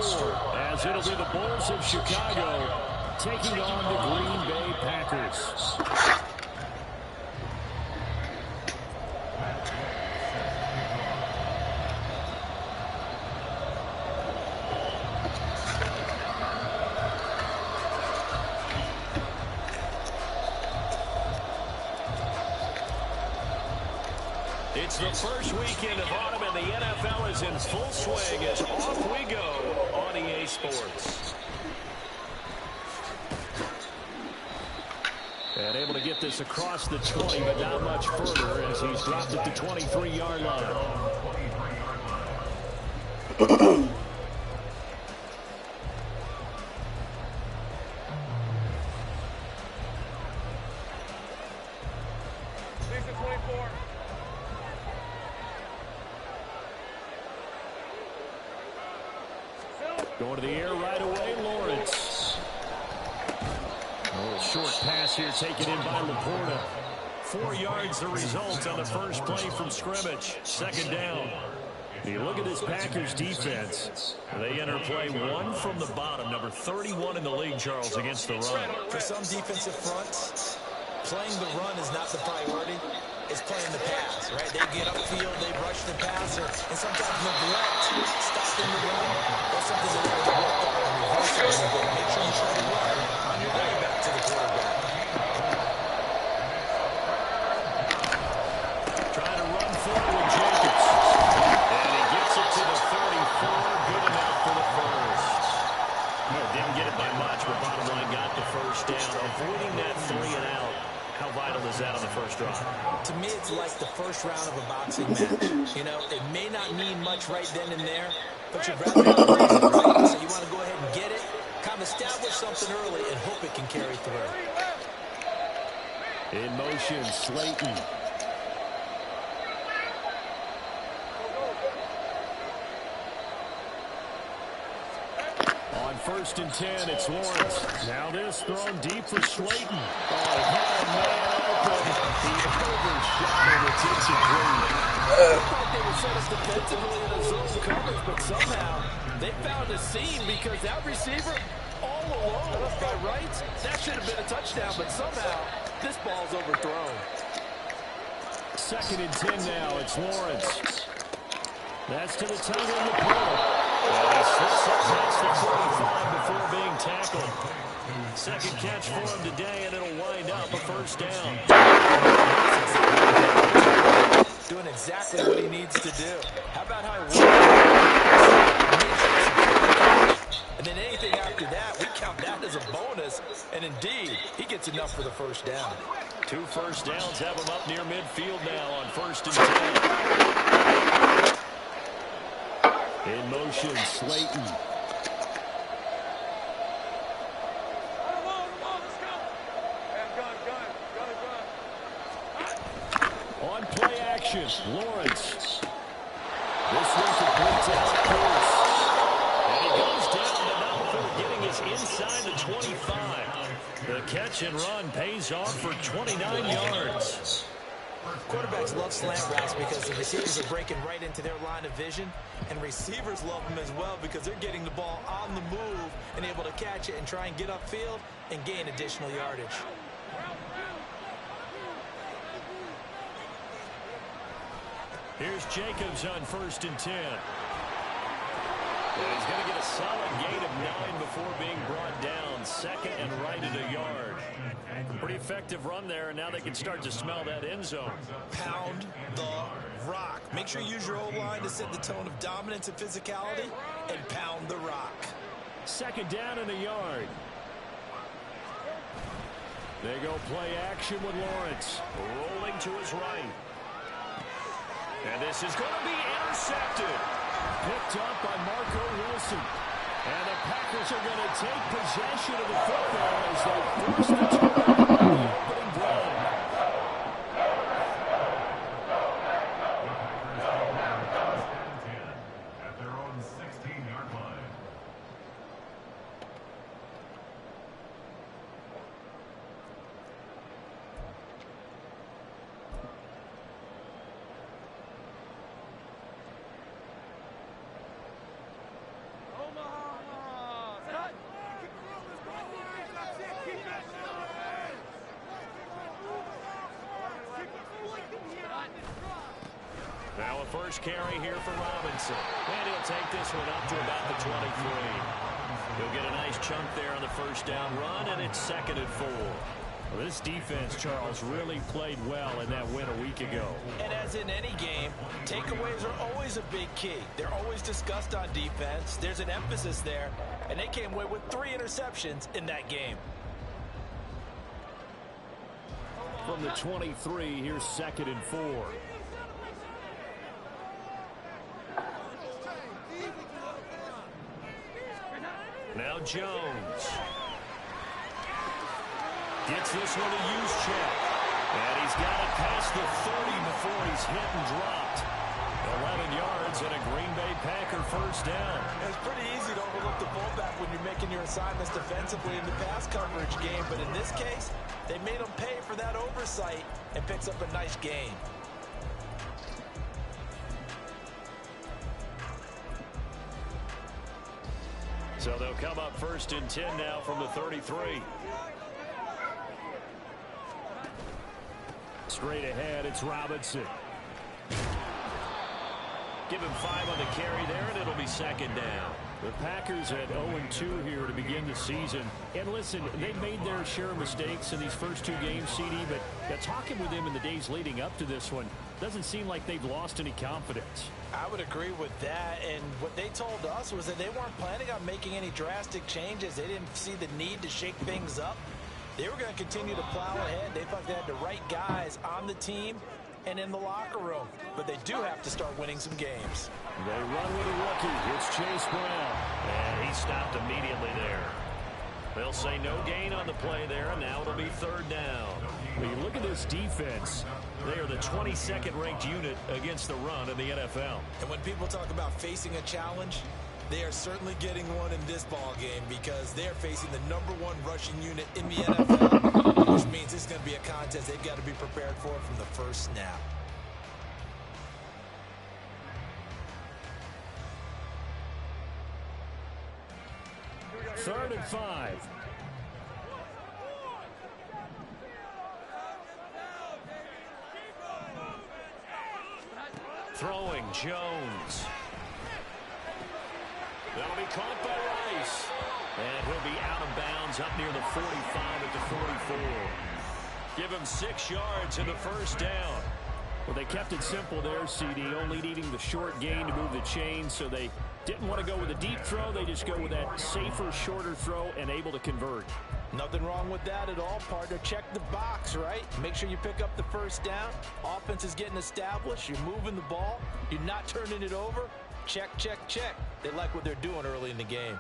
store, as it'll be the Bulls of Chicago taking on the Green Bay Packers. It's the first weekend of autumn, and the NFL is in full swing as off we go on EA Sports. And able to get this across the 20, but not much further as he's dropped at the 23-yard line. Going to the air right away, Lawrence. A little short pass here taken in by Laporta. 4 yards the result on the first play from scrimmage. Second down. You look at this Packers defense. They enter play one from the bottom. Number 31 in the league, Charles, against the run. For some defensive fronts, playing the run is not the priority. It's playing the pass, right? They get upfield, they rush the passer, and sometimes neglect stopping the run. That's something that they have to work on and reverse it. Make sure you try to run on your way back to the quarterback. Trying to run forward with Jacobs. And he gets it to the 34. Good enough for the first. Didn't get it by much, but bottom line got the first down. Avoiding that 3 and out. How vital is that on the first drive? To me, it's like the first round of a boxing match. You know, it may not mean much right then and there, but you'd rather not lose it, right? So you want to go ahead and get it, kind of establish something early, and hope it can carry through. In motion, Slayton. On 1st and 10, it's Lawrence. Now this thrown deep for Slayton. Oh, man open. He overshot it. It's incomplete. I thought they were set up defensively in a zone coverage, but somehow they found a seam because that receiver all alone by rights, that should have been a touchdown, but somehow this ball's overthrown. 2nd and 10 now. It's Lawrence. That's to the tight end, Laporta. And he slips up past the 45 before being tackled. Second catch for him today, and it'll wind up a first down. Doing exactly what he needs to do. How about how he works? And then anything after that, we count that as a bonus. And indeed, he gets enough for the first down. 2 first downs have him up near midfield now on 1st and 10. In motion, Slayton. On play action, Lawrence. This one completes out of course. And he goes down to Malford, getting us inside the 25. The catch and run pays off for 29 yards. Quarterbacks love slant routes because the receivers are breaking right into their line of vision, and receivers love them as well because they're getting the ball on the move and able to catch it and try and get upfield and gain additional yardage. Here's Jacobs on 1st and 10. And he's going to get a solid gain of 9 before being brought down. 2nd and right at a yard. Pretty effective run there, and now they can start to smell that end zone. Pound the rock. Make sure you use your O-line to set the tone of dominance and physicality, and pound the rock. 2nd down and a yard. They go play action with Lawrence. Rolling to his right. And this is going to be intercepted. Picked up by Marco Wilson. And the Packers are going to take possession of the football as they force the turnover on the opening drive. At their own 16-yard line. Omaha first carry here for Robinson. And he'll take this one up to about the 23. He'll get a nice chunk there on the first down run, and it's 2nd and 4. Well, this defense, Charles, really played well in that win a week ago. And as in any game, takeaways are always a big key. They're always discussed on defense. There's an emphasis there, and they came away with 3 interceptions in that game. From the 23, here's 2nd and 4. Now Jones. Gets this one to Juszczyk. And he's got it past the 30 before he's hit and dropped. 11 yards and a Green Bay Packer first down. It's pretty easy to overlook the fullback when you're making your assignments defensively in the pass coverage game. But in this case, they made him pay for that oversight and picks up a nice gain. So they'll come up 1st and 10 now from the 33. Straight ahead, it's Robinson. Give him 5 on the carry there, and it'll be 2nd down. The Packers at 0-2 here to begin the season. And listen, they made their share of mistakes in these first 2 games, CD, but talking with them in the days leading up to this one, doesn't seem like they've lost any confidence. I would agree with that, and what they told us was that they weren't planning on making any drastic changes. They didn't see the need to shake things up. They were going to continue to plow ahead. They thought they had the right guys on the team and in the locker room, but they do have to start winning some games. They run with a rookie. It's Chase Brown. And he stopped immediately there. They'll say no gain on the play there, and now it'll be 3rd down. When you look at this defense, they are the 22nd ranked unit against the run in the NFL. And when people talk about facing a challenge, they are certainly getting one in this ball game because they're facing the #1 rushing unit in the NFL, which means it's going to be a contest they've got to be prepared for from the first snap. Third and 5. Throwing Jones. That'll be caught by Rice. And he'll be out of bounds up near the 45 at the 44. Give him 6 yards in the first down. Well, they kept it simple there, CD, only needing the short gain to move the chain, so they didn't want to go with a deep throw. They just go with that safer, shorter throw and able to convert. Nothing wrong with that at all, partner. Check the box, right? Make sure you pick up the first down. Offense is getting established. You're moving the ball. You're not turning it over. Check, check, check. They like what they're doing early in the game.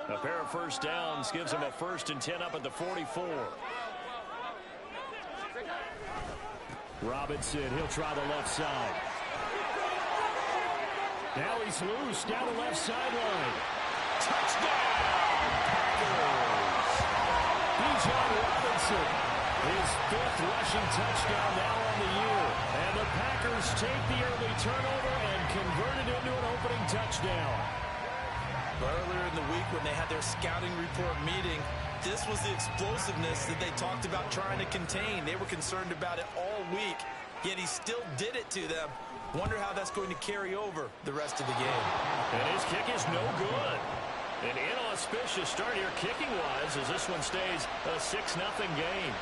A pair of first downs gives him a 1st and 10 up at the 44. Robinson, he'll try the left side. Now he's loose down the left sideline. Touchdown, Packers! Bijan Robinson, his 5th rushing touchdown now on the year. And the Packers take the early turnover and convert it into an opening touchdown. Earlier in the week when they had their scouting report meeting, this was the explosiveness that they talked about trying to contain. They were concerned about it all week, yet he still did it to them. Wonder how that's going to carry over the rest of the game. And his kick is no good. An inauspicious start here kicking-wise as this one stays a 6-0 game.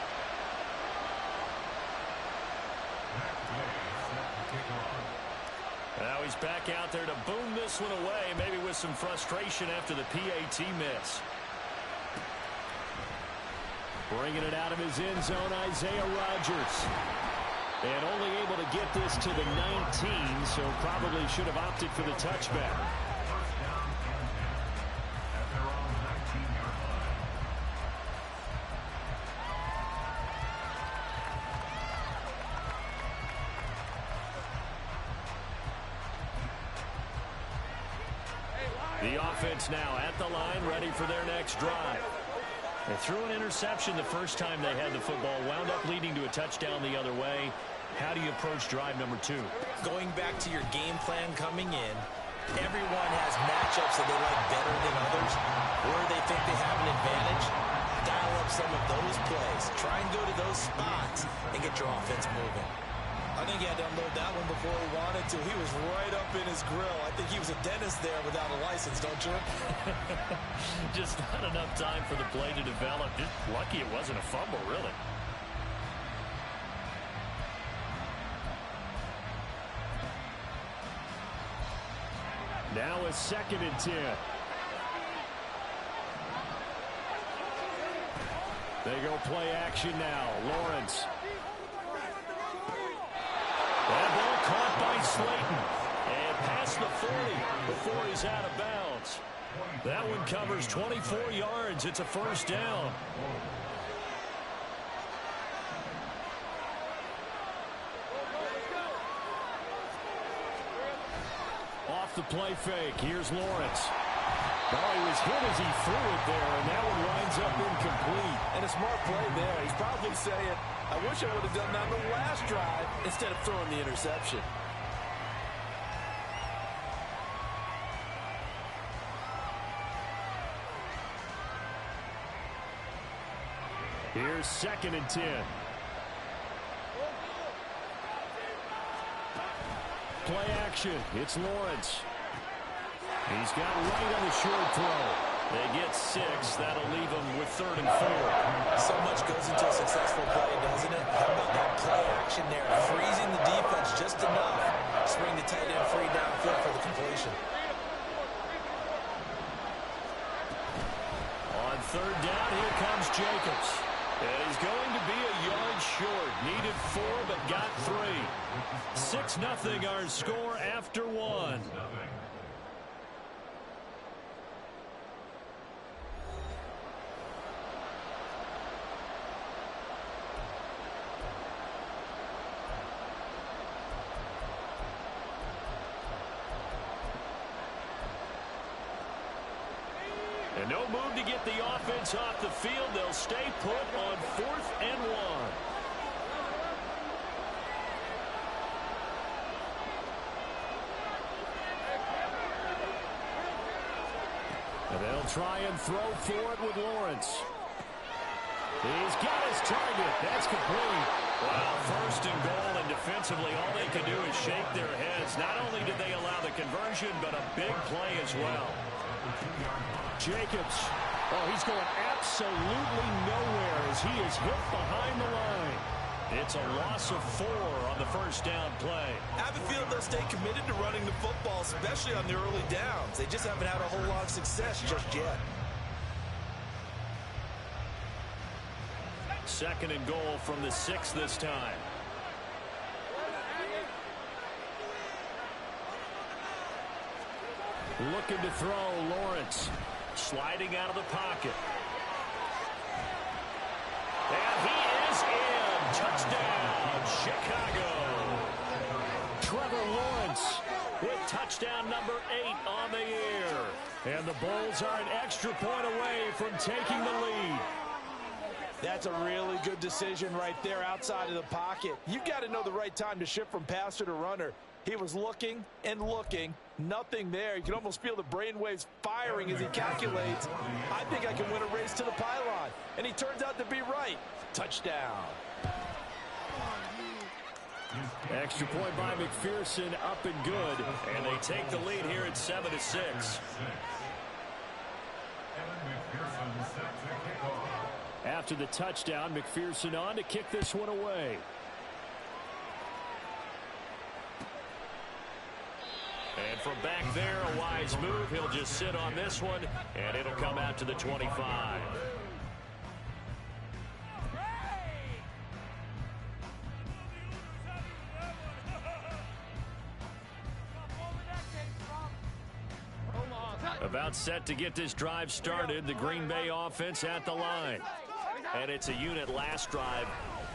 Now he's back out there to boom this one away, maybe with some frustration after the PAT miss. Bringing it out of his end zone, Isaiah Rodgers. And only able to get this to the 19, so probably should have opted for the touchback. The offense now at the line, ready for their next drive. They threw an interception the first time they had the football, wound up leading to a touchdown the other way. How do you approach drive number 2? Going back to your game plan coming in, everyone has matchups that they like better than others, where they think they have an advantage. Dial up up some of those plays. Try and go to those spots and get your offense moving. I think he had to unload that one before he wanted to. He was right up in his grill. I think he was a dentist there without a license, don't you? Just not enough time for the play to develop. Just lucky it wasn't a fumble, really. Now a 2nd and 10. They go play action now. Lawrence. That ball caught by Slayton. And past the 40 before he's out of bounds. That one covers 24 yards. It's a 1st down. Off the play fake. Here's Lawrence. Oh, he was hit as he threw it there, and that one winds up incomplete. And a smart play there. He's probably saying, I wish I would have done that on the last drive instead of throwing the interception. Here's 2nd and 10. Play action. It's Lawrence. He's got right on the short throw. They get 6. That'll leave them with 3rd and 4. So much goes into a successful play, doesn't it? How about that play action there? Freezing the defense just enough. Swing the tight end free downfield for the completion. On 3rd down, here comes Jacobs. And he's going to be a yard short. Needed 4, but got 3. 6-0 our score after 1. And no move to get the offense off the field. They'll stay put on 4th and 1. And they'll try and throw for it with Lawrence. He's got his target. That's complete. Well, 1st and goal, and defensively, all they can do is shake their heads. Not only did they allow the conversion, but a big play as well. Jacobs. Oh, he's going absolutely nowhere as he is hit behind the line. It's a loss of 4 on the 1st down play. I have a feeling they'll stay committed to running the football, especially on the early downs. They just haven't had a whole lot of success just yet. 2nd and goal from the 6 this time. Looking to throw, Lawrence. Sliding out of the pocket. And he is in. Touchdown, Chicago. Trevor Lawrence with touchdown number 8 on the year. And the Bulls are an extra point away from taking the lead. That's a really good decision right there outside of the pocket. You've got to know the right time to shift from passer to runner. He was looking and looking. Nothing there. You can almost feel the brainwaves firing as he calculates. I think I can win a race to the pylon. And he turns out to be right. Touchdown. Extra point by McPherson, up and good. And they take the lead here at 7-6. After the touchdown, McPherson on to kick this one away. And from back there, a wise move. He'll just sit on this one, and it'll come out to the 25. About set to get this drive started. The Green Bay offense at the line. And it's a unit last drive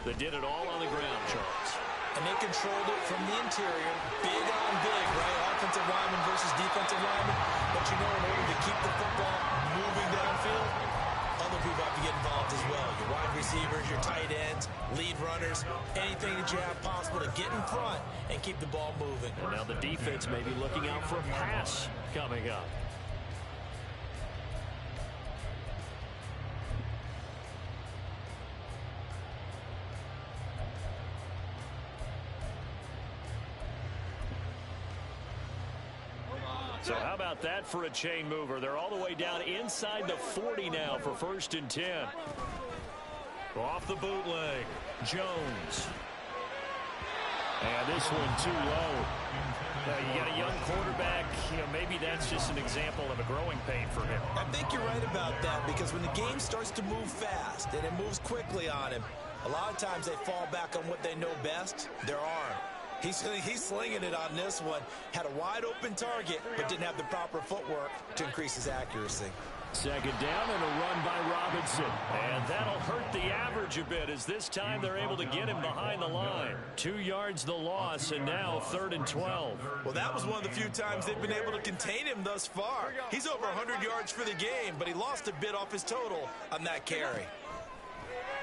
that did it all on the ground, Charles. And they controlled it from the interior. Big on big, right? Offensive lineman versus defensive lineman. But you know, in order to keep the football moving downfield, other people have to get involved as well. Your wide receivers, your tight ends, lead runners, anything that you have possible to get in front and keep the ball moving. And now the defense may be looking out for a pass coming up. So how about that for a chain mover? They're all the way down inside the 40 now for 1st and 10. Off the bootleg, Jones. And this one too low. You got a young quarterback, maybe that's just an example of a growing pain for him. I think you're right about that, because when the game starts to move fast and it moves quickly on him, a lot of times they fall back on what they know best, their arm. He's slinging it on this one. Had a wide open target, but didn't have the proper footwork to increase his accuracy. 2nd down and a run by Robinson. And that'll hurt the average a bit, as this time they're able to get him behind the line. 2 yards the loss, and now 3rd and 12. Well, that was one of the few times they've been able to contain him thus far. He's over 100 yards for the game, but he lost a bit off his total on that carry.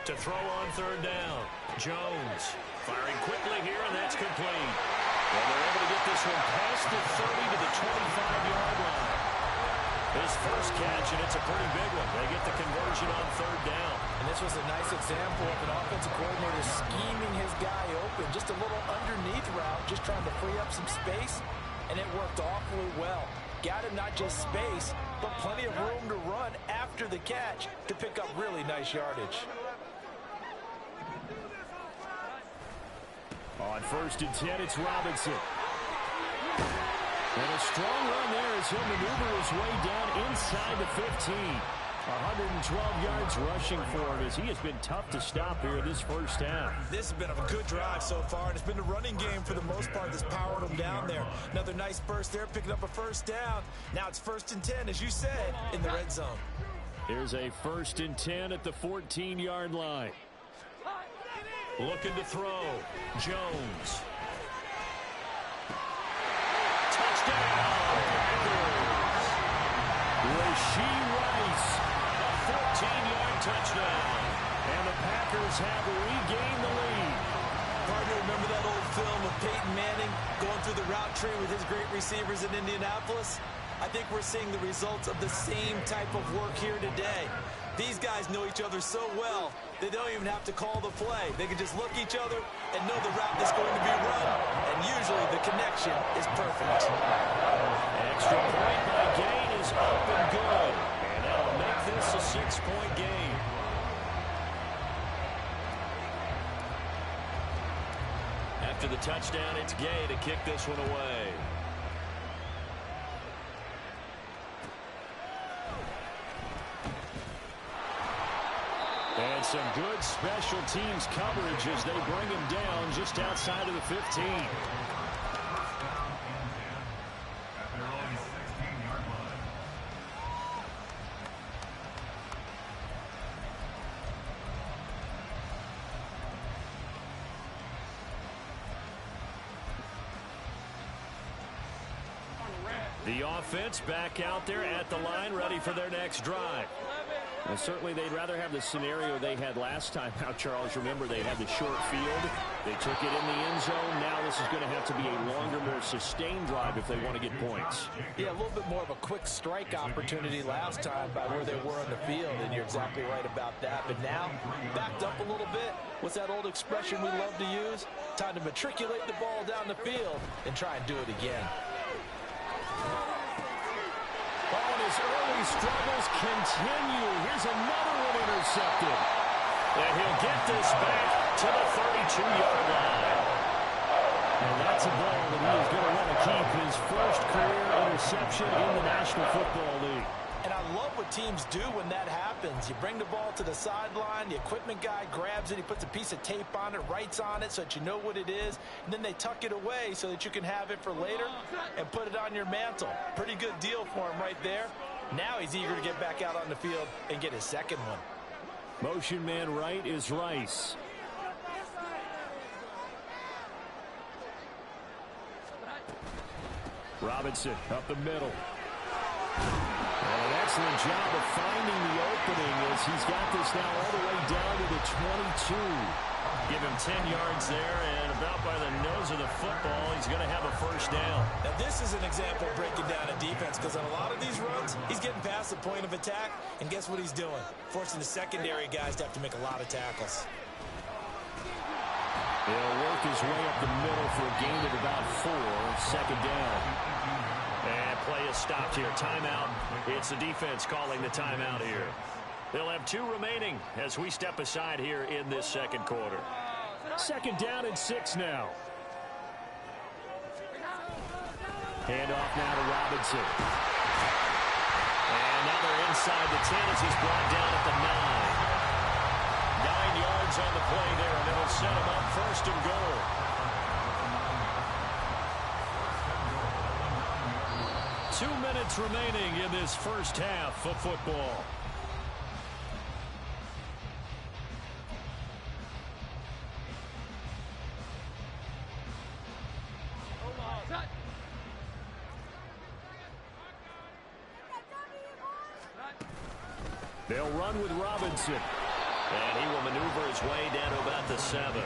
To throw on 3rd down, Jones firing quickly here, and that's complete. And they're able to get this one past the 30 to the 25-yard line. His first catch, and it's a pretty big one. They get the conversion on 3rd down. And this was a nice example of an offensive coordinator scheming his guy open. Just a little underneath route, just trying to free up some space, and it worked awfully well. Got him not just space, but plenty of room to run after the catch to pick up really nice yardage. On 1st and 10, it's Robinson. And a strong run there as he'll maneuver his way down inside the 15. 112 yards rushing for him, as he has been tough to stop here in this first half. This has been a good drive so far, and it's been the running game for the most part that's powered him down there. Another nice burst there, picking up a 1st down. Now it's 1st and 10, as you said, in the red zone. Here's a 1st and 10 at the 14-yard line. Looking to throw. Jones. Touchdown! Rashee Rice. A 14-yard touchdown. And the Packers have regained the lead. Hard to remember that old film of Peyton Manning going through the route tree with his great receivers in Indianapolis. I think we're seeing the results of the same type of work here today. These guys know each other so well, they don't even have to call the play. They can just look each other and know the route that's going to be run, and usually the connection is perfect. Extra point by Gain is up and good, and that'll make this a 6-point game. After the touchdown, it's Gay to kick this one away. And some good special teams coverage as they bring him down just outside of the 15. At their own 16-yard line. The offense back out there at the line, ready for their next drive. And certainly they'd rather have the scenario they had last time out, Charles. Remember, they had the short field. They took it in the end zone. Now this is going to have to be a longer, more sustained drive if they want to get points. Yeah, a little bit more of a quick strike opportunity last time by where they were on the field, and you're exactly right about that. But now, backed up a little bit. What's that old expression we love to use? Time to matriculate the ball down the field and try and do it again. Oh, and his early struggles continue. Here's another one intercepted. And he'll get this back to the 32-yard line. And that's a ball that he is going to want to keep, his first career interception in the National Football League. And I love what teams do when that happens. You bring the ball to the sideline, the equipment guy grabs it, he puts a piece of tape on it, writes on it so that you know what it is, and then they tuck it away so that you can have it for later and put it on your mantle. Pretty good deal for him right there. Now he's eager to get back out on the field and get his second one. Motion man right is Rice. Robinson up the middle. And an excellent job of finding the opening as he's got this now all the way down to the 22. Give him 10 yards there, and about by the nose of the football, he's going to have a first down. Now this is an example of breaking down a defense, because on a lot of these runs, he's getting past the point of attack, and guess what he's doing? Forcing the secondary guys to have to make a lot of tackles. He'll work his way up the middle for a gain of about 4, second down. And play is stopped here. Timeout. It's the defense calling the timeout here. They'll have 2 remaining as we step aside here in this second quarter. 2nd down and 6 now. Handoff now to Robinson. And now they're inside the 10 as he's brought down at the 9. 9 yards on the play there, and it'll set him up 1st and goal. Two minutes remaining in this first half of football. They'll run with Robinson. And he will maneuver his way down to about the 7.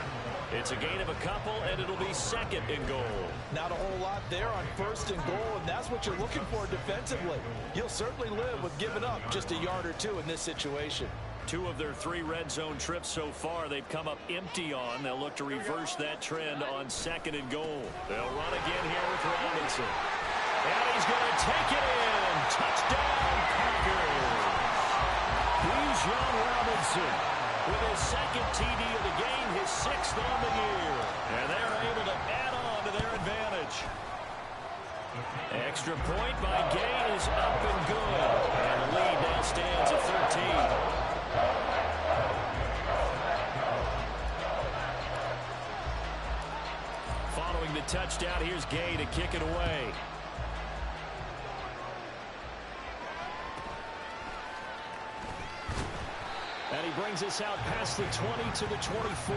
It's a gain of a couple, and it'll be 2nd and goal. Not a whole lot there on 1st and goal, and that's what you're looking for defensively. You'll certainly live with giving up just a yard or 2 in this situation. 2 of their 3 red zone trips so far they've come up empty on. They'll look to reverse that trend on 2nd and goal. They'll run again here with Robinson. And he's going to take it in. Touchdown, Packers. Bijan Robinson with his 2nd TD of the game, his 6th on the year. And they're able to add on to their advantage. Extra point by Gay is up and good. And the lead now stands at 13. Following the touchdown, here's Gay to kick it away. And he brings us out past the 20 to the 24.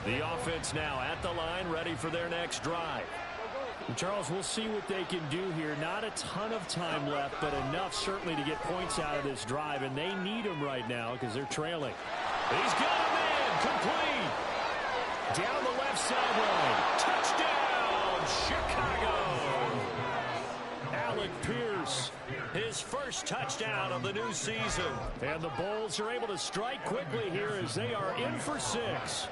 The offense now at the line, ready for their next drive. And Charles, we'll see what they can do here. Not a ton of time left, but enough certainly to get points out of this drive, and they need them right now because they're trailing. He's got him in, complete. Down the left sideline. Touchdown, Chicago. Alec Pierce, his first touchdown of the new season. And the Bulls are able to strike quickly here as they are in for 6.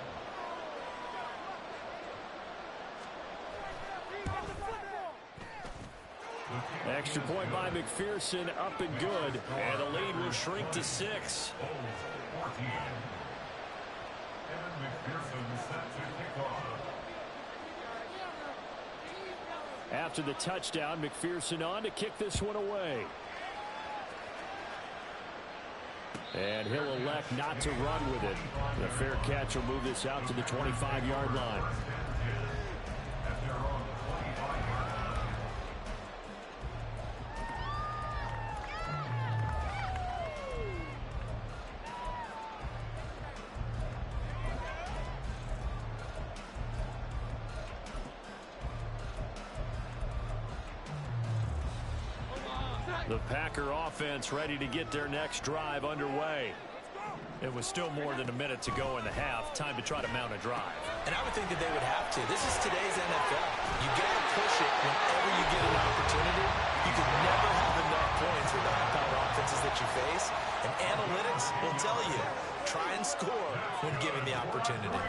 Extra point by McPherson, up and good. And the lead will shrink to 6. After the touchdown, McPherson on to kick this one away. And he'll elect not to run with it. The fair catch will move this out to the 25-yard line. The Packer offense ready to get their next drive underway. It was still more than a minute to go in the half. Time to try to mount a drive. And I would think that they would have to. This is today's NFL. You got to push it whenever you get an opportunity. You could never have enough points with the high-powered offenses that you face. And analytics will tell you, try and score when given the opportunity.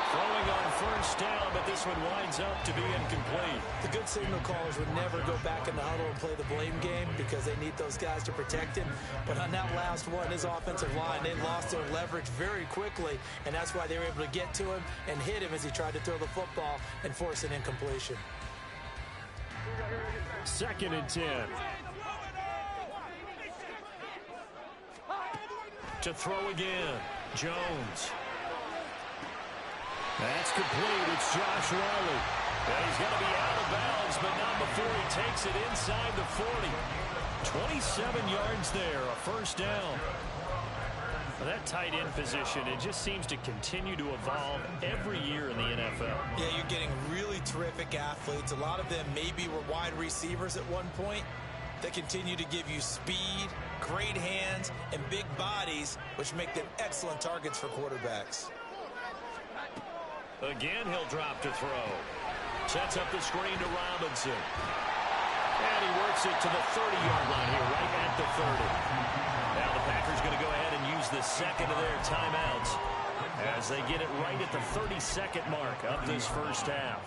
Throwing on first down, but this one winds up to be incomplete. The good signal callers would never go back in the huddle and play the blame game because they need those guys to protect him. But on that last one, his offensive line, they lost their leverage very quickly, and that's why they were able to get to him and hit him as he tried to throw the football and force an incompletion. 2nd and 10. To throw again, Jones. That's complete. It's Josh Riley. And he's going to be out of bounds, but not before he takes it inside the 40. 27 yards there, a first down. Well, that tight end position, it just seems to continue to evolve every year in the NFL. Yeah, you're getting really terrific athletes. A lot of them maybe were wide receivers at one point. They continue to give you speed, great hands, and big bodies, which make them excellent targets for quarterbacks. Again, he'll drop to throw. Sets up the screen to Robinson. And he works it to the 30-yard line here, right at the 30. Now the Packers going to go ahead and use the second of their timeouts as they get it right at the 30-second mark of this first half.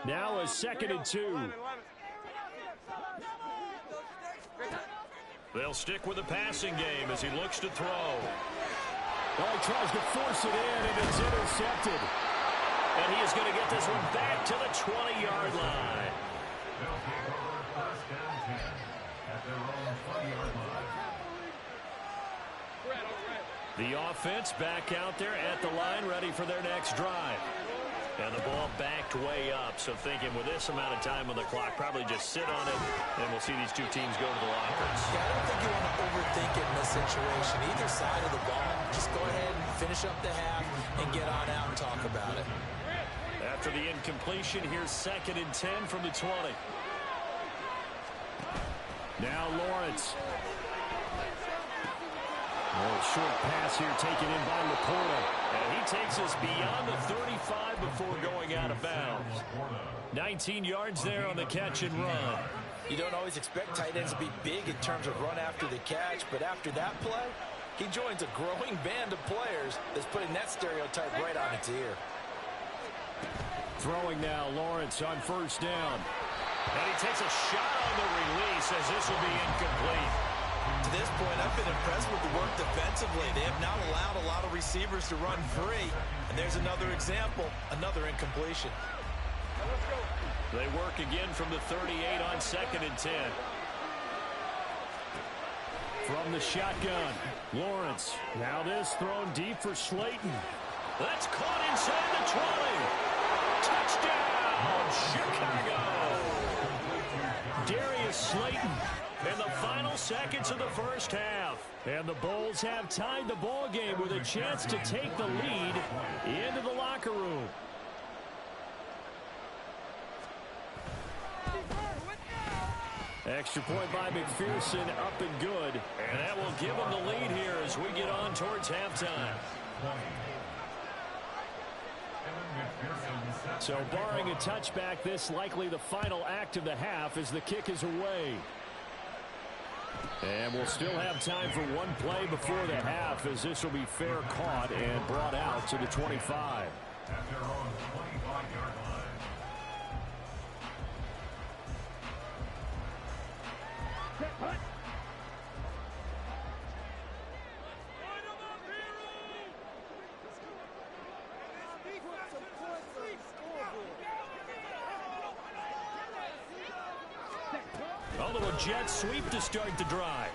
Now a 2nd and 2. They'll stick with the passing game as he looks to throw. Oh, he tries to force it in, and it's intercepted. And he is going to get this one back to the 20-yard line. They'll take over first down 10 at their own 20-yard line. The offense back out there at the line, ready for their next drive. And the ball backed way up, so thinking with this amount of time on the clock, probably just sit on it, and we'll see these two teams go to the lockers. Yeah, I don't think you want to overthink it in this situation. Either side of the ball, just go ahead and finish up the half and get on out and talk about it. After the incompletion, here's 2nd and 10 from the 20. Now Lawrence. Short pass here taken in by Laporta. And he takes us beyond the 35 before going out of bounds. 19 yards there on the catch and run. You don't always expect tight ends to be big in terms of run after the catch, but after that play, he joins a growing band of players that's putting that stereotype right on its ear. Throwing now, Lawrence on first down. And he takes a shot on the release as this will be incomplete. To this point, I've been impressed with the work defensively. They have not allowed a lot of receivers to run free. And there's another example, another incompletion. They work again from the 38 on 2nd and 10. From the shotgun, Lawrence. Now this thrown deep for Slayton. That's caught inside the 20. Touchdown, Chicago. Darius Slayton. In the final seconds of the first half. And the Bulls have tied the ball game with a chance to take the lead into the locker room. Extra point by McPherson, up and good. And that will give them the lead here as we get on towards halftime. So barring a touchback, this likely the final act of the half as the kick is away. And we'll still have time for one play before the half as this will be fair caught and brought out to the 25. At their own 25-yard line. A little jet sweep to start the drive.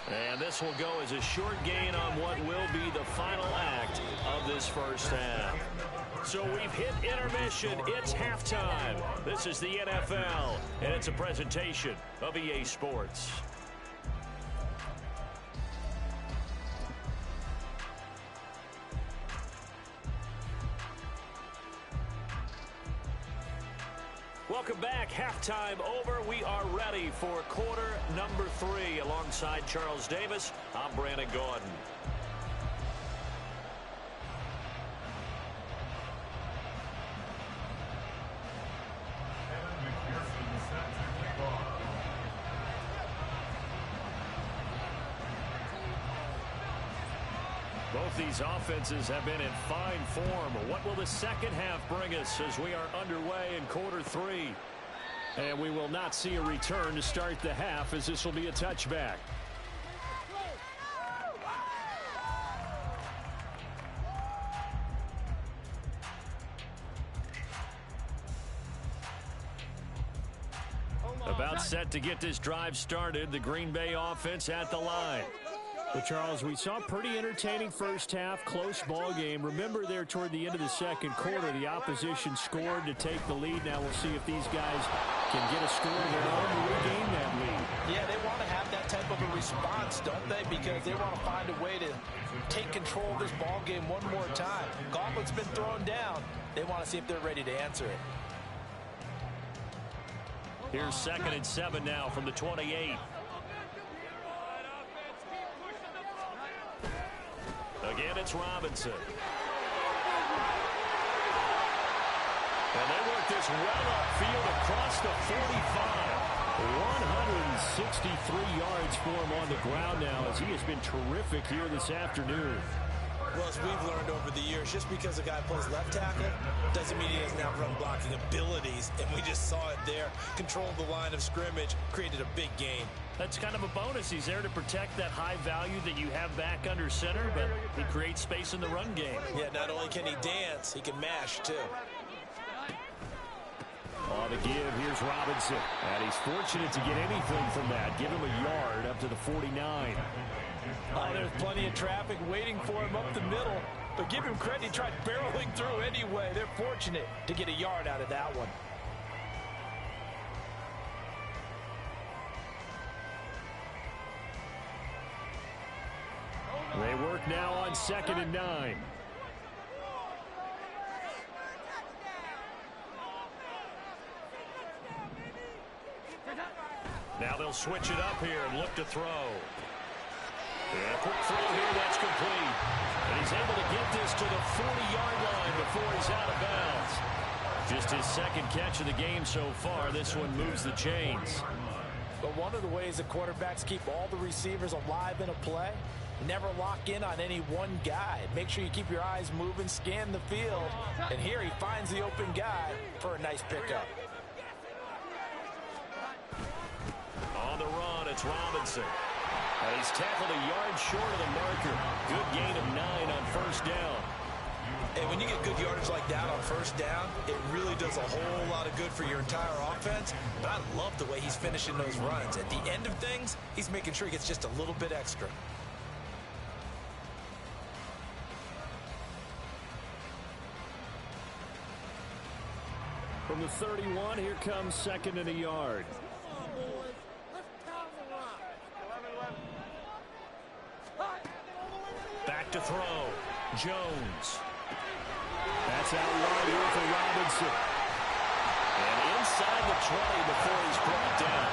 And this will go as a short gain on what will be the final act of this first half. So we've hit intermission. It's halftime. This is the NFL, and it's a presentation of EA Sports. Welcome back. Halftime over. We are ready for quarter number 3. Alongside Charles Davis, I'm Brandon Gordon. Both these offenses have been in fine form. What will the second half bring us as we are underway in quarter 3? And we will not see a return to start the half as this will be a touchback. About set to get this drive started. The Green Bay offense at the line. But, Charles, we saw a pretty entertaining first half, close ball game. Remember there toward the end of the second quarter, the opposition scored to take the lead. Now we'll see if these guys can get a score of their own to regain that lead. Yeah, they want to have that type of a response, don't they? Because they want to find a way to take control of this ball game one more time. Gauntlet's been thrown down. They want to see if they're ready to answer it. Here's 2nd and 7 now from the 28. Again, it's Robinson. And they work this well upfield across the 45. 163 yards for him on the ground now as he has been terrific here this afternoon. Well, as we've learned over the years, just because a guy plays left tackle doesn't mean he doesn't have run blocking abilities. And we just saw it there. Controlled the line of scrimmage, created a big gain. That's kind of a bonus. He's there to protect that high value that you have back under center, but he creates space in the run game. Yeah, not only can he dance, he can mash too. On the give, here's Robinson. And he's fortunate to get anything from that. Give him a yard up to the 49. Oh, there's plenty of traffic waiting for him up the middle. But give him credit, he tried barreling through anyway. They're fortunate to get a yard out of that one. They work now on 2nd and 9. Now they'll switch it up here and look to throw. And a quick throw here, that's complete. And he's able to get this to the 40-yard line before he's out of bounds. Just his 2nd catch of the game so far. This one moves the chains. But one of the ways that quarterbacks keep all the receivers alive in a play, never lock in on any one guy. Make sure you keep your eyes moving, scan the field. And here he finds the open guy for a nice pickup. On the run, it's Robinson. And he's tackled a yard short of the marker. Good gain of 9 on 1st down. And when you get good yardage like that on 1st down, it really does a whole lot of good for your entire offense. But I love the way he's finishing those runs. At the end of things, he's making sure he gets just a little bit extra. From the 31, here comes 2nd and a yard. Back to throw. Jones. That's out wide here for Robinson. And inside the 20 before he's brought down.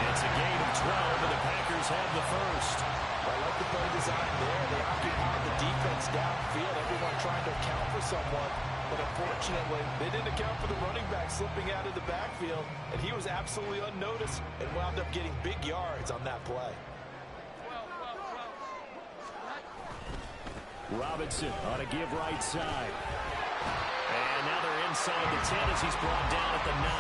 It's a gain of 12, and the Packers have the first. I like the play design there. They occupied the defense downfield. Everyone trying to account for someone. But unfortunately, they didn't account for the running back slipping out of the backfield. And he was absolutely unnoticed and wound up getting big yards on that play. Robinson on a give right side. And now they're inside the 10 as he's brought down at the 9.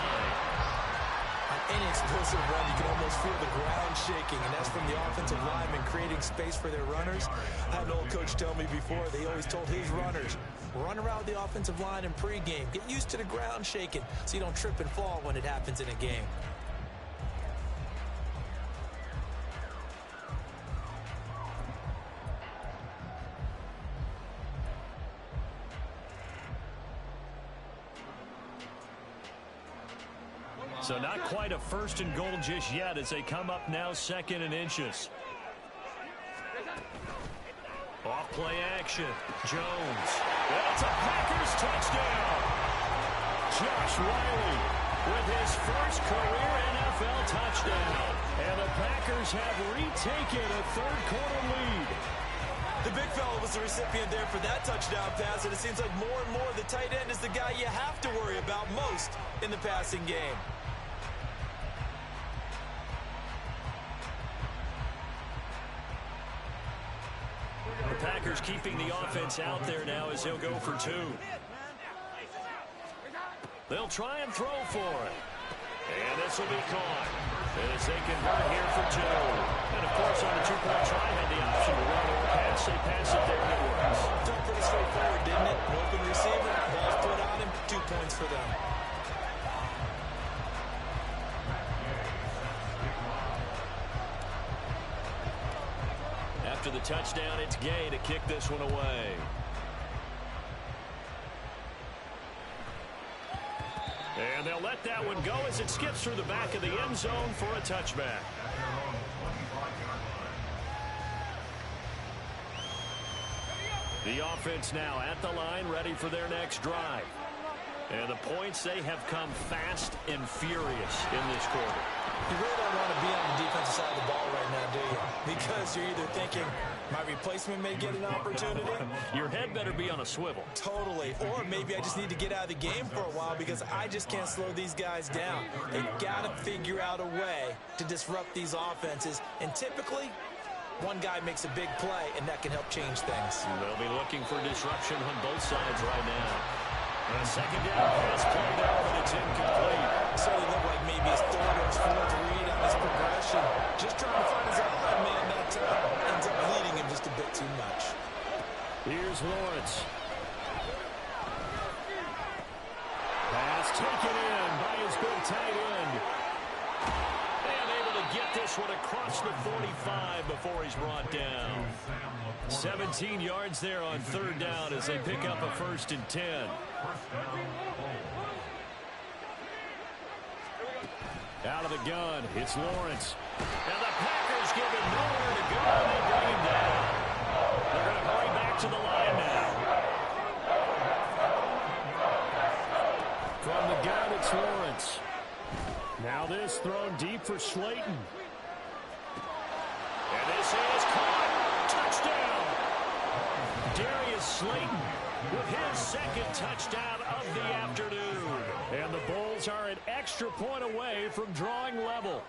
Any explosive run, you can almost feel the ground shaking, and that's from the offensive linemen creating space for their runners. I had an old coach tell me before, they always told his runners, run around the offensive line in pregame. Get used to the ground shaking so you don't trip and fall when it happens in a game. So not quite a 1st and goal just yet as they come up now 2nd and inches. Off play action. Jones. That's a Packers touchdown. Josh Whyle with his first career NFL touchdown. And the Packers have retaken a 3rd quarter lead. The big fella was the recipient there for that touchdown pass, and it seems like more and more the tight end is the guy you have to worry about most in the passing game. The Packers keeping the offense out there now as they'll go for 2. They'll try and throw for it. And this will be caught as they convert here for 2. And, of course, on the 2-point try, had the option to run or pass. They pass it there, and it works. Felt pretty straightforward, didn't it? An open receiver, ball's put on him, 2 points for them. After the touchdown, it's Gay to kick this one away. And they'll let that one go as it skips through the back of the end zone for a touchback. The offense now at the line, ready for their next drive. And the points, they have come fast and furious in this quarter. You really don't want to be on the defensive side of the ball right now, do you? Because you're either thinking, my replacement may get an opportunity. Your head better be on a swivel. Totally. Or maybe I just need to get out of the game for a while because I just can't slow these guys down. They've got to figure out a way to disrupt these offenses. And typically, one guy makes a big play, and that can help change things. They'll be looking for disruption on both sides right now. And a second down pass played out, but it's incomplete. Certainly looked like maybe his third or his fourth read on this progression. Just trying to find his outline, man. That ends up leading him just a bit too much. Here's Lawrence. Pass taken in by his big tight end. And able to get this one across the 45 before he's brought down. 17 yards there on third down as they pick up a 1st and 10. Out of the gun, it's Lawrence. And the Packers give him nowhere to go, and they bring him down. They're going to hurry back to the line now. From the gun, it's Lawrence. Now this thrown deep for Slayton. And this is caught. Touchdown. Darius Slayton with his second touchdown of the afternoon. And the Bulls are an extra point away from drawing level.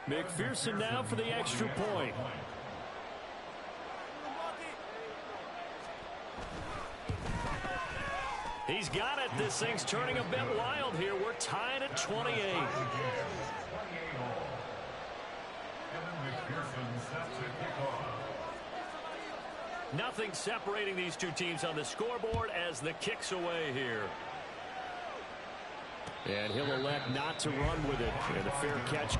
McPherson now for the extra point. He's got it. This thing's turning a bit wild here. We're tied at 28. Nothing separating these two teams on the scoreboard as the kick's away here. And he'll elect not to run with it. And a fair catch.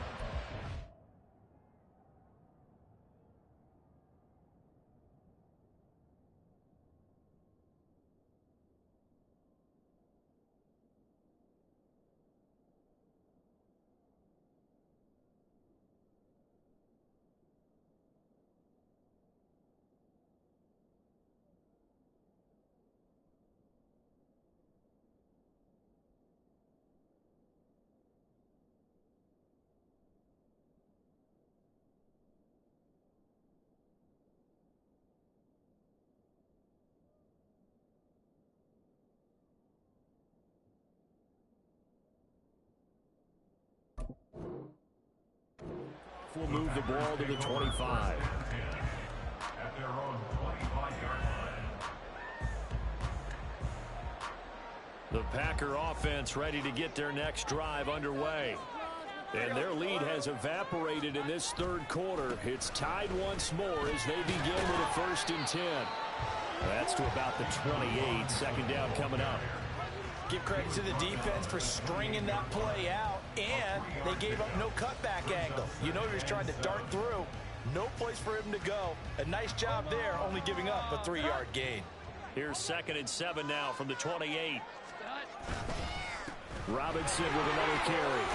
Will move the ball to the 25. At their own 25-yard line. The Packer offense ready to get their next drive underway. And their lead has evaporated in this third quarter. It's tied once more as they begin with a 1st and 10. That's to about the 28. Second down coming up. Give credit to the defense for stringing that play out, and they gave up no cutback angle. You know he was trying to dart through. No place for him to go. A nice job there, only giving up a 3-yard gain. Here's 2nd and 7 now from the 28. Robinson with another carry.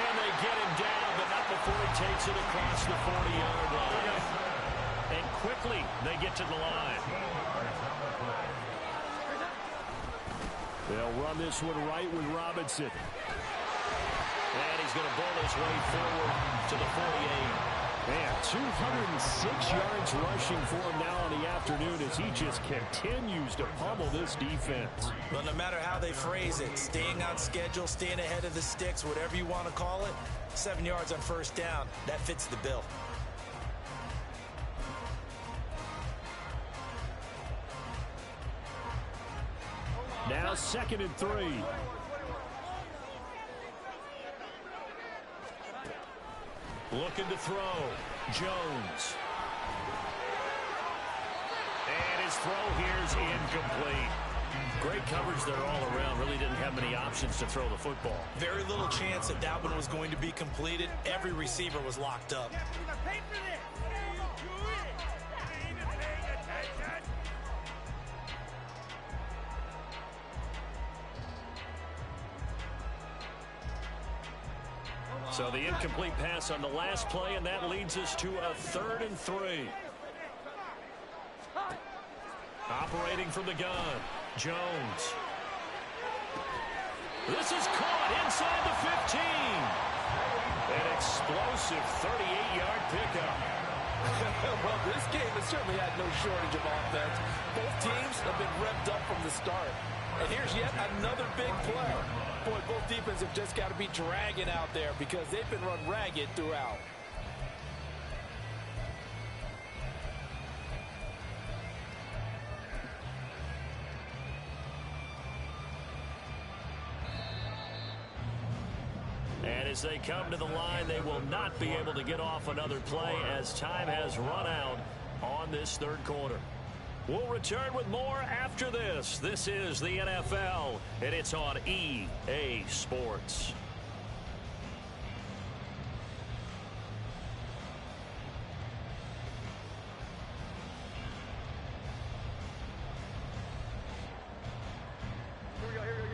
And they get him down, but not before he takes it across the 40-yard line. And quickly, they get to the line. They'll run this one right with Robinson. And he's going to bull his way forward to the 48. Man, 206 yards rushing for him now on the afternoon as he just continues to pummel this defense. Well, no matter how they phrase it, staying on schedule, staying ahead of the sticks, whatever you want to call it, 7 yards on 1st down, that fits the bill. Now 2nd and 3. Looking to throw. Jones. And his throw here is incomplete. Great coverage there all around. Really didn't have many options to throw the football. Very little chance that that one was going to be completed. Every receiver was locked up. So the incomplete pass on the last play, and that leads us to a 3rd and 3. Operating from the gun, Jones. This is caught inside the 15. An explosive 38-yard pickup. Well, this game has certainly had no shortage of offense. Both teams have been revved up from the start. And here's yet another big play. Boy, both defenses have just got to be dragging out there because they've been run ragged throughout. And as they come to the line, they will not be able to get off another play as time has run out on this third quarter. We'll return with more after this. This is the NFL, and it's on EA Sports.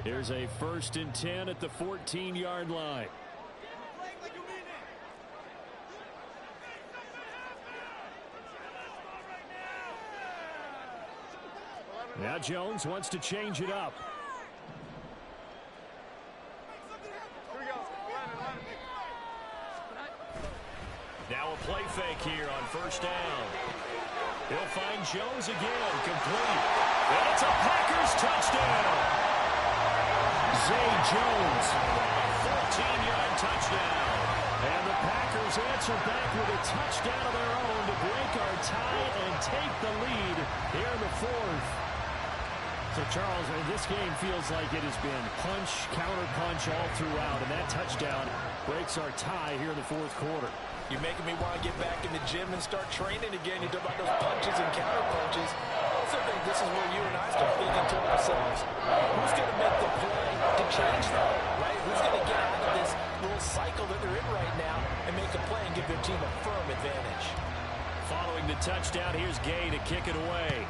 Here's a 1st and 10 at the 14-yard line. Now Jones wants to change it up. Now a play fake here on 1st down. He'll find Jones again, complete. And it's a Packers touchdown. Zay Jones, a 14-yard touchdown. And the Packers answer back with a touchdown of their own to break our tie and take the lead here in the 4th. So, Charles, this game feels like it has been punch, counter-punch all throughout, and that touchdown breaks our tie here in the 4th quarter. You're making me want to get back in the gym and start training again. You talk about those punches and counter-punches. I also think this is where you and I start thinking to ourselves, who's going to make the play to change that, right? Who's going to get out of this little cycle that they're in right now and make a play and give their team a firm advantage? Following the touchdown, here's Gay to kick it away.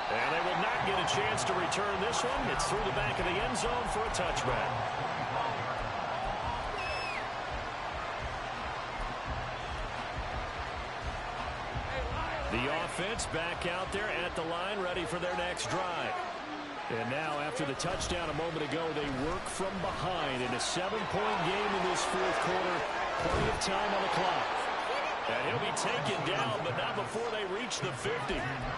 And they will not get a chance to return this one. It's through the back of the end zone for a touchback. The offense back out there at the line, ready for their next drive. And now, after the touchdown a moment ago, they work from behind in a 7-point game in this 4th quarter. Plenty of time on the clock. And he'll be taken down, but not before they reach the 50.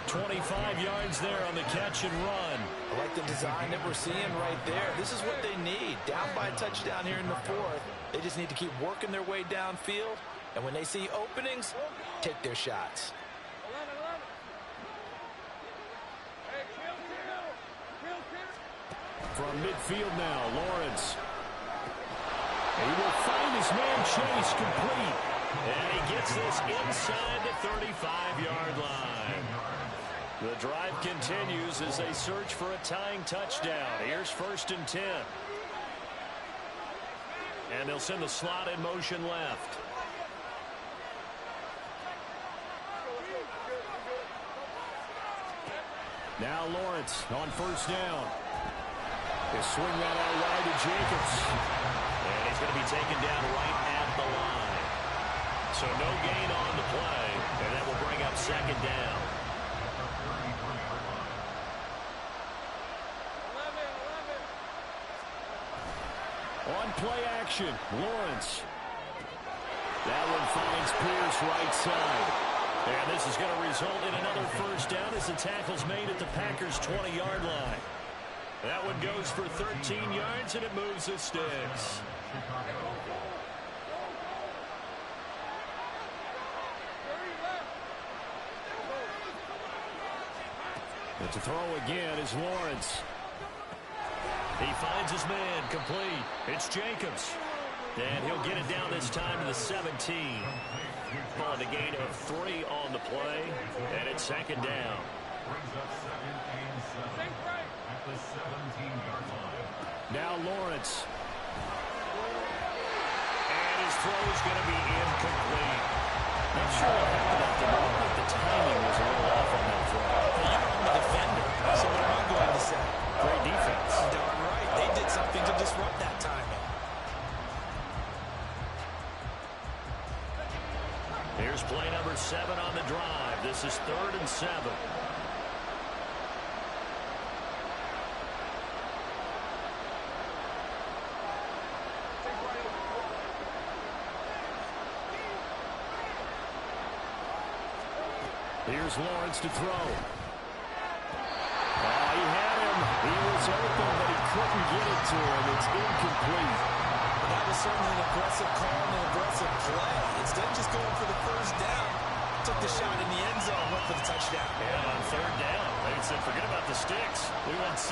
25 yards there on the catch and run. I like the design that we're seeing right there. This is what they need. Down by a touchdown here in the 4th. They just need to keep working their way downfield. And when they see openings, take their shots. From midfield now, Lawrence. He will find his man Chase, complete. And he gets this inside the 35-yard line. The drive continues as they search for a tying touchdown. Here's 1st and 10. And they'll send the slot in motion left. Now Lawrence on 1st down. He'll swing that out wide to Jacobs. And he's going to be taken down right at the line. So no gain on the play, and that will bring up 2nd down. On play action, Lawrence. That one finds Pierce right side. And this is going to result in another 1st down as the tackle's made at the Packers' 20-yard line. That one goes for 13 yards, and it moves the sticks. And to throw again is Lawrence. He finds his man, complete. It's Jacobs. And he'll get it down this time to the 17. On the gain of 3 on the play, and it's 2nd down. Now Lawrence. And his throw is going to be incomplete. Not sure what happened at the moment. The timing was a little off on that throw. You're the defender, so what am I going to say? Great defense. Darn right. They did something to disrupt that timing. Here's play number 7 on the drive. This is 3rd and 7. Here's Lawrence to throw. He had him. He was open, but he couldn't get it to him. It's incomplete. That was certainly an aggressive call and an aggressive play. Instead of just going for the first down, took the shot in the end zone, went for the touchdown. And on third down, they said, forget about the sticks. We want 6.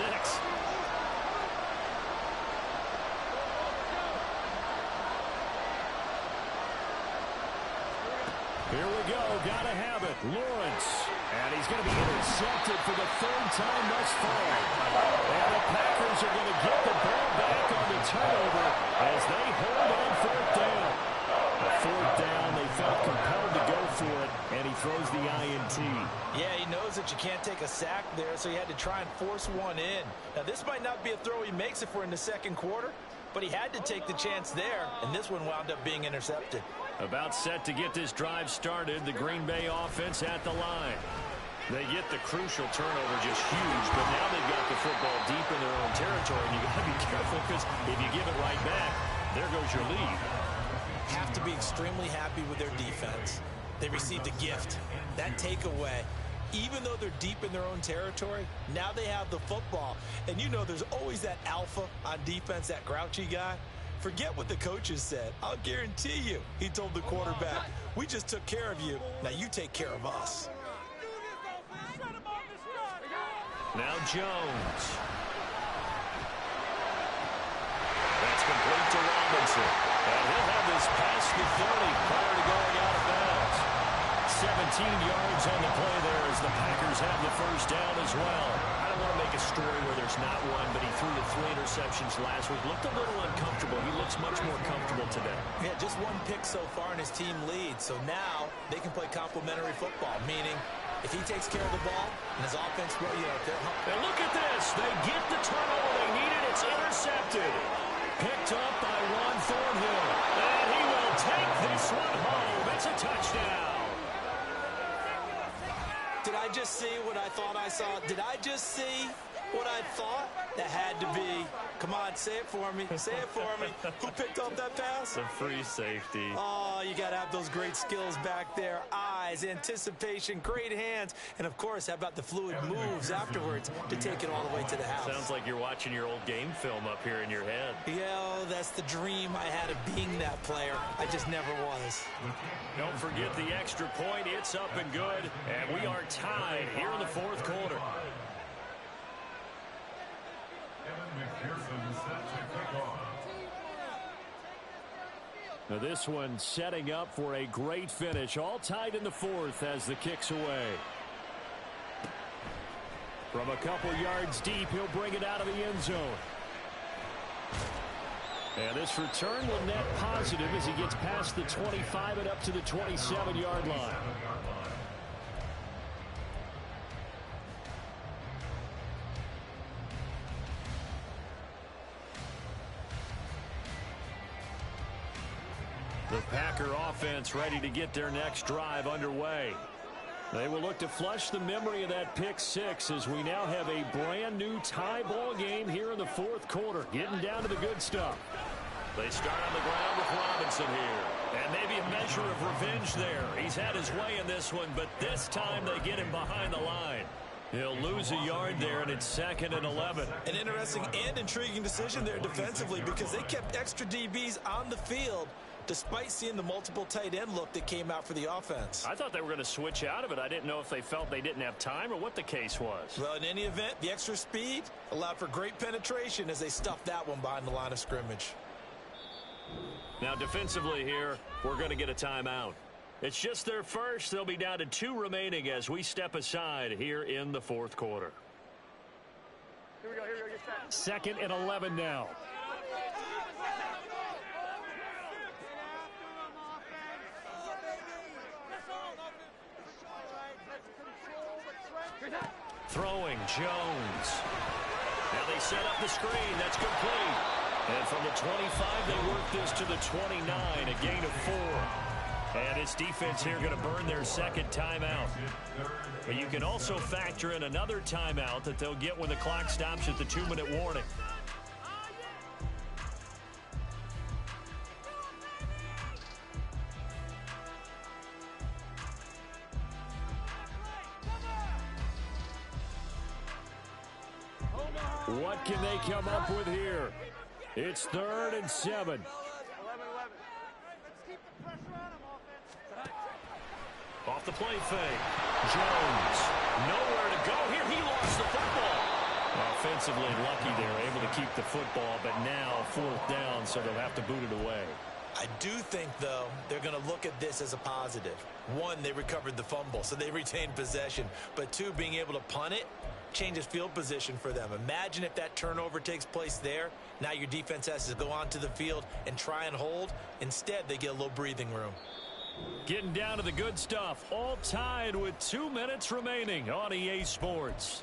Here we go. Gotta have it. Lawrence. And he's going to be intercepted for the 3rd time thus far. And the Packers are going to get the ball back on the turnover as they hold on 4th down. A 4th down, they felt compelled to go for it, and he throws the INT. Yeah, he knows that you can't take a sack there, so he had to try and force one in. Now, this might not be a throw he makes if we're in the 2nd quarter, but he had to take the chance there, and this one wound up being intercepted. About set to get this drive started, the Green Bay offense at the line. They get the crucial turnover, just huge, but now they've got the football deep in their own territory, and you got to be careful because if you give it right back, there goes your lead. Have to be extremely happy with their defense. They received a gift. That takeaway, even though they're deep in their own territory, now they have the football. And you know there's always that alpha on defense, that grouchy guy. Forget what the coaches said. I'll guarantee you, he told the quarterback, we just took care of you. Now you take care of us. Now Jones. That's complete to Robinson. And he'll have this past the 30 prior to going out of bounds. 17 yards on the play there as the Packers have the 1st down as well. I don't want to make a story where there's not one, but he threw the 3 interceptions last week. Looked a little uncomfortable. He looks much more comfortable today. Yeah, just 1 pick so far and his team leads. So now they can play complementary football, meaning if he takes care of the ball and his offense, well, you know, they're and look at this. They get the turnover they needed. It's intercepted. Picked up by Juan Thornhill. And he will take this one home. It's a touchdown. Did I just see what I thought I saw? Did I just see what I thought? That had to be. Come on, say it for me. Say it for me. Who picked up that pass? The free safety. Oh, you got to have those great skills back there. Eyes, anticipation, great hands. And, of course, how about the fluid moves afterwards to take it all the way to the house? Sounds like you're watching your old game film up here in your head. Yeah, that's the dream I had of being that player. I just never was. Don't forget the extra point. It's up and good. And we are tied here in the 4th quarter. Now this one setting up for a great finish. All tied in the 4th as the kick's away. From a couple yards deep, he'll bring it out of the end zone. And this return will net positive as he gets past the 25 and up to the 27-yard line. The Packer offense ready to get their next drive underway. They will look to flush the memory of that pick 6 as we now have a brand new tie ball game here in the 4th quarter. Getting down to the good stuff. They start on the ground with Robinson here. And maybe a measure of revenge there. He's had his way in this one, but this time they get him behind the line. He'll lose a yard there, and it's 2nd and 11. An interesting and intriguing decision there defensively because they kept extra DBs on the field despite seeing the multiple tight end look that came out for the offense. I thought they were going to switch out of it. I didn't know if they felt they didn't have time or what the case was. Well, in any event, the extra speed allowed for great penetration as they stuffed that one behind the line of scrimmage. Now defensively here, we're going to get a timeout. It's just their first. They'll be down to 2 remaining as we step aside here in the 4th quarter. Here we go, 2nd and 11 now. Throwing Jones. Now they set up the screen. That's complete. And from the 25, they work this to the 29, a gain of 4. And it's defense here going to burn their 2nd timeout. But you can also factor in another timeout that they'll get when the clock stops at the 2-minute warning. What can they come up with here? It's 3rd and 7. 11-11. Let's keep the pressure on him, offense. Off the play fake. Jones. Nowhere to go here. He lost the football. Offensively lucky they're able to keep the football, but now 4th down, so they'll have to boot it away. I do think, though, they're going to look at this as a positive. 1, they recovered the fumble, so they retained possession. But 2, being able to punt it changes field position for them. Imagine if that turnover takes place there. Now your defense has to go onto the field and try and hold. Instead, they get a little breathing room. Getting down to the good stuff. All tied with 2 minutes remaining on EA Sports.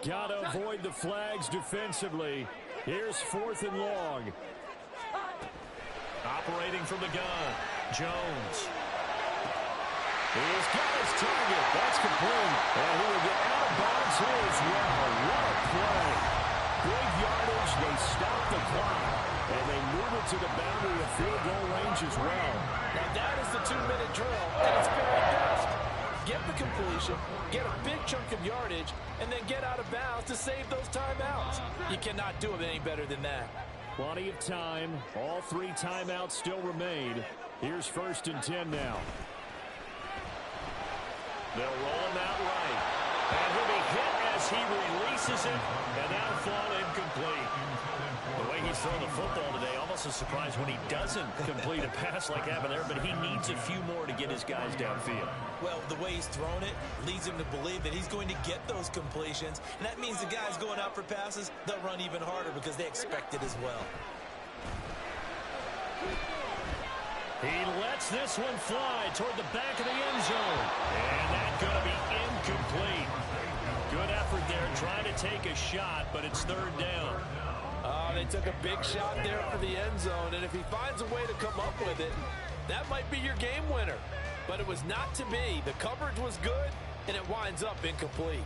Got to avoid the flags defensively. Here's 4th and long. Operating from the gun. Jones. He's got his target. That's complete. And he will get out of bounds here as well. What a play. Big yardage. They stop the clock. And they move it to the boundary of field goal range as well. Now that is the 2-minute drill at its very best. Get the completion, get a big chunk of yardage, and then get out of bounds to save those timeouts. You cannot do it any better than that. Plenty of time. All 3 timeouts still remain. Here's 1st and 10 now. They'll roll him out right. And he'll be hit as he releases it, and that'll fall incomplete. The way he's thrown the football today, almost a surprise when he doesn't complete a pass like happened there, but he needs a few more to get his guys downfield. Well, the way he's thrown it leads him to believe that he's going to get those completions. And that means the guys going out for passes, they'll run even harder because they expect it as well. He lets this one fly toward the back of the end zone. And that's going to be incomplete. Good effort there trying to take a shot, but it's 3rd down. They took a big shot there for the end zone, and if he finds a way to come up with it, that might be your game winner. But it was not to be. The coverage was good, and it winds up incomplete.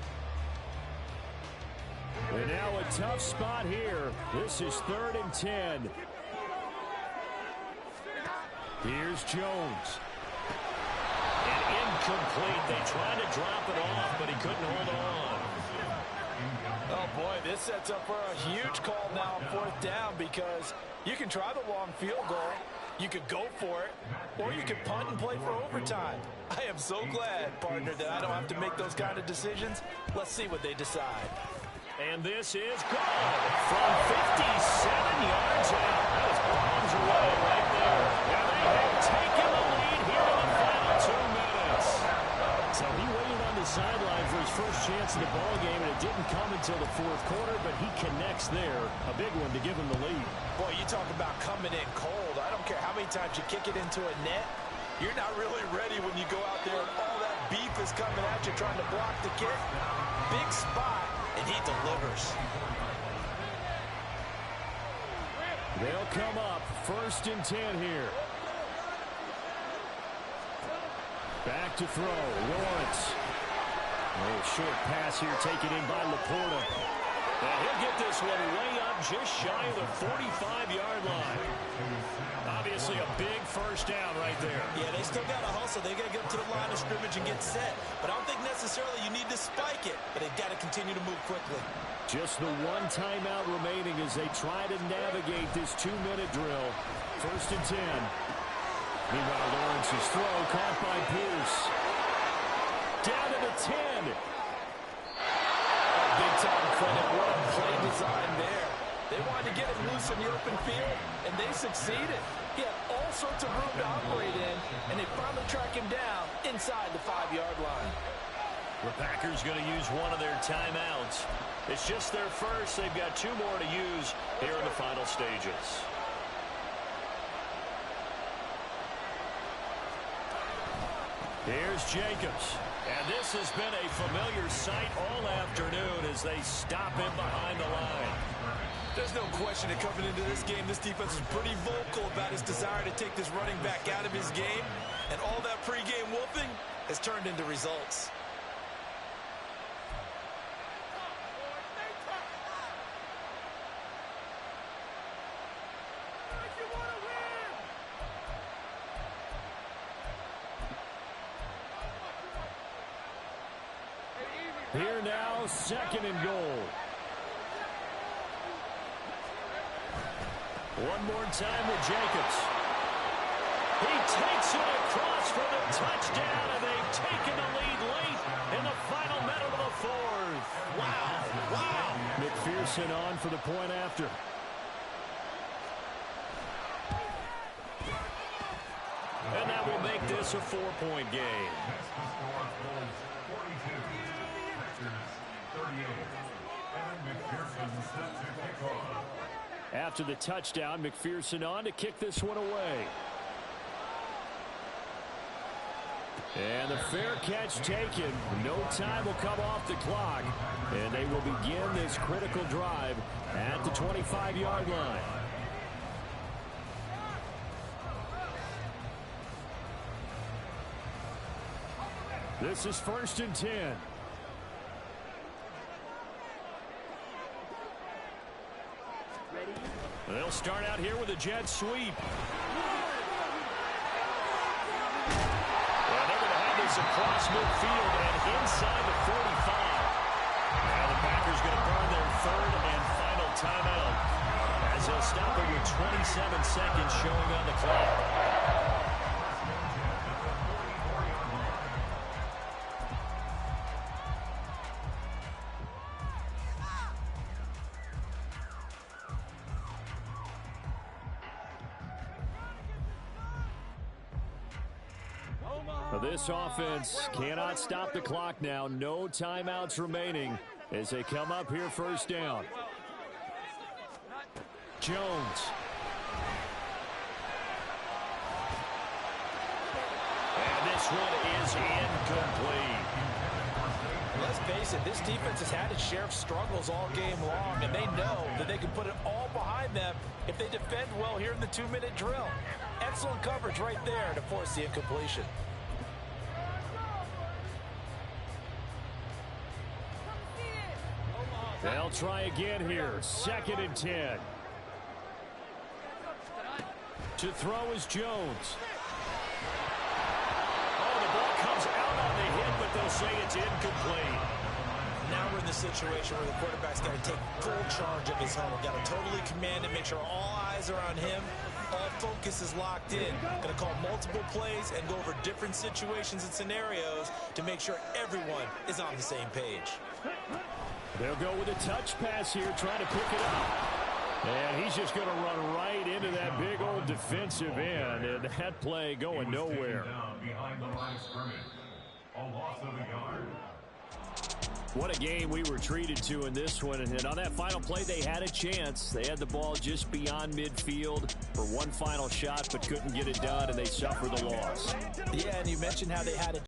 And now a tough spot here. This is 3rd and 10. Here's Jones. And incomplete. They tried to drop it off, but he couldn't hold on. Oh, boy, this sets up for a huge call now on 4th down because you can try the long field goal, you could go for it, or you can punt and play for overtime. I am so glad, partner, that I don't have to make those kind of decisions. Let's see what they decide. And this is good from 57 yards out. That is bombs away right there. And they have taken the lead here in the final 2 minutes. So he waited on the sideline for his first chance in the ballgame, and it didn't come until the 4th quarter, but he connects there. A big one to give him the lead. Boy, you talk about coming in cold. I don't care how many times you kick it into a net. You're not really ready when you go out there and all that beef is coming at you trying to block the kick. Big spot, and he delivers. They'll come up 1st and 10 here. Back to throw. Lawrence. A little short pass here taken in by Laporta. And he'll get this one way up just shy of the 45-yard line. Obviously a big 1st down right there. Yeah, they still got to hustle. They got to get up to the line of scrimmage and get set. But I don't think necessarily you need to spike it. But they've got to continue to move quickly. Just the 1 timeout remaining as they try to navigate this 2-minute drill. 1st and 10. Meanwhile, Lawrence's throw caught by Pierce. Down to the 10. Big-time credit. What a play design there. They wanted to get him loose in the open field, and they succeeded. He had all sorts of room to operate in, and they finally track him down inside the 5-yard line. The Packers going to use one of their timeouts. It's just their first. They've got 2 more to use here in the final stages. Here's Jacobs. And this has been a familiar sight all afternoon as they stop him behind the line. There's no question that coming into this game, this defense is pretty vocal about his desire to take this running back out of his game. And all that pregame whooping, has turned into results. Here now, 2nd and goal. One more time with Jacobs. He takes it across for the touchdown, and they've taken the lead late in the final minute of the 4th. Wow, wow. McPherson on for the point after. And that will make this a 4-point game. After the touchdown, McPherson on to kick this one away. And the fair catch taken. No time will come off the clock. And they will begin this critical drive at the 25-yard line. This is 1st and 10. They'll start out here with a jet sweep. And they're going to have this across midfield and inside the 45. Now the Packers going to burn their 3rd and final timeout as they'll stop it with 27 seconds showing on the clock. This offense cannot stop the clock now. No timeouts remaining as they come up here 1st down. Jones. And this one is incomplete. Let's face it, this defense has had its share of struggles all game long, and they know that they can put it all behind them if they defend well here in the 2-minute drill. Excellent coverage right there to force the incompletion. They'll try again here. 2nd and 10. To throw is Jones. Oh, the ball comes out on the hit, but they'll say it's incomplete. Now we're in the situation where the quarterback's got to take full charge of his home. Got to totally command it, make sure all eyes are on him. All focus is locked in. Going to call multiple plays and go over different situations and scenarios to make sure everyone is on the same page. They'll go with a touch pass here, trying to pick it up. And he's just going to run right into that big old defensive end. And that play going nowhere. Behind the line of scrimmage. A loss of a yard. What a game we were treated to in this one. And on that final play, they had a chance. They had the ball just beyond midfield for one final shot, but couldn't get it done, and they suffered the loss. Yeah, and you mentioned how they had a